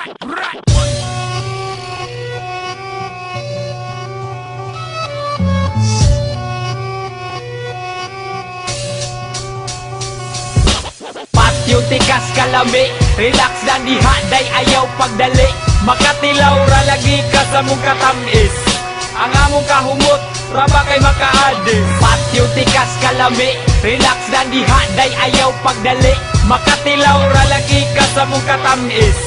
Patyo tikas kalami, relax lang diha day ayaw pagdali. Makatilaw ra lagi ka sa mong katamis, ang among kahumot ra ba kay makaadis. Patyo tikas kalami, relax lang diha day ayaw pagdali. Makatilaw ra lagi ka sa mong katamis,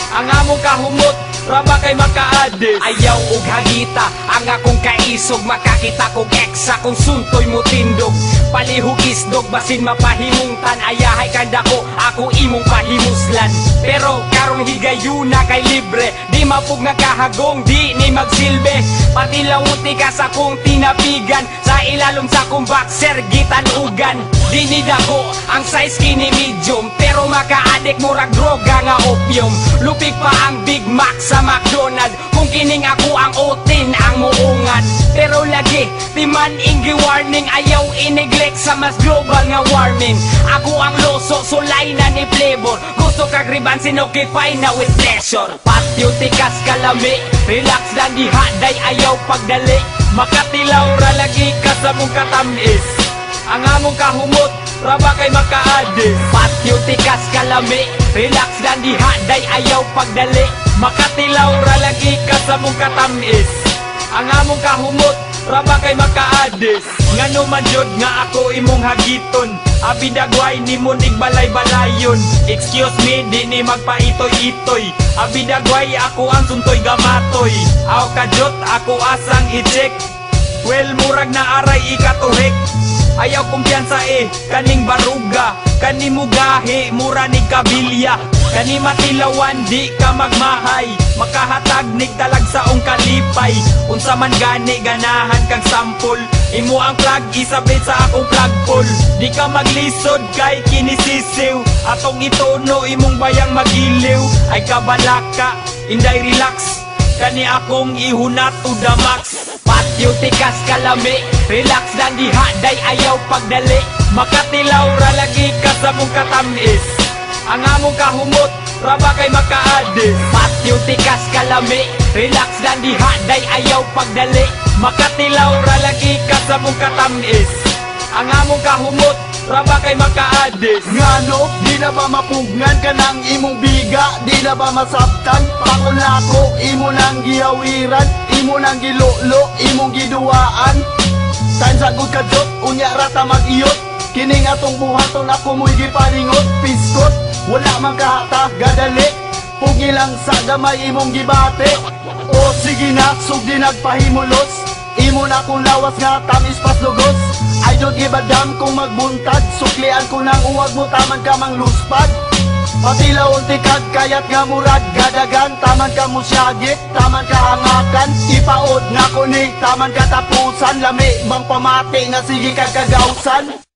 ang among kahumot ra ba kay makaadis. Ayaw og hagita ang akong kaisog, makakita kong ex akong suntoy mo tindog. Palihog isdog basin mapahimungtan, ayahay kanda ko ako imong pahimuslan. Pero karong higayuna kay libre, di mapug nakahagong di ni magsilbi. Pati lawuti ka sa kong tinapigan, sa ilalom sa kong boxer gitanugan. Di ni dako ang size kini medium, pero makaadik murag droga nga opium. Lupig pa ang Big Mac sa McDonald, kung kining ako ang otin ang muungan. Pero lagi timan inggi warning, ayaw ineglect sa mas global nga warming. Ako ang loso sulay na ni flavor, gusto kag riban sinokify na with pleasure. Patyo tikas kalami, relax lang diha day ayaw pagdali. Makatilaw ra lagi ka sa mong katamis, ang among kahumot ra ba kay makaadis. Patyo tikas kalami, relax lang diha day ayaw pagdali. Makatilaw ra lagi ka sa mong katamis, ang among kahumot ra ba kay makaadis. Ngano man jud nga ako imong hagiton, abi dagway nimo nig balay-balayon. Excuse me, di ni magpaitoy-itoy, abi dagway ako ang suntoy gamatoy. Aw kajot ako asang i-check, well murag na aray ikatuhik. Ayaw kumpiyansa kaning baruga, kani mugahi mura ni kabilya. Kani matilawan di ka magmahay, makahatag nig talag saong kalipay. Unsa man gani ganahan kang sampol, imo ang plug isabit sa akong plug pull. Di ka maglisod kay kinisisiw, atong itono imong bayang magiliw. Ay kabalaka, inday relax, kani akong ihunat to the max. Patyo tikas kalami, relax lang diha day ayaw pagdali. Makatilaw ra lagi ka sa mong katamis, ang among kahumot ra ba kay makaadis. Patyo tikas kalami, relax lang diha day ayaw pagdali. Makatilaw ra lagi ka sa mong katamis, ang among kahumot ra ba kay makaadis. Ngano, di na ba mapugnan ka ng imong biga? Di na ba masabtan? Pangunako, imo nang gihawiran, imo nang gilolo, imong giduwaan. Tansagod ka jot, unya rata mag-iyot, kining atong buhaton ako mo'y giparingot. Piskot, wala man kahata, gadali, pugi lang sa gamay imong gibate. O sige na, sugdi nagpahimulos, imo na kung lawas nga tamis pas lugos. I don't give a damn kung magbuntag, suklian ko nang uwag mo taman ka mang luspad. Patilaw tikag kayat nga murag gadagan, taman ka musyagit, taman ka hangakan. Ipaod nga ko ni taman katapusan, lami bang pamati nga sige kag kagawsan.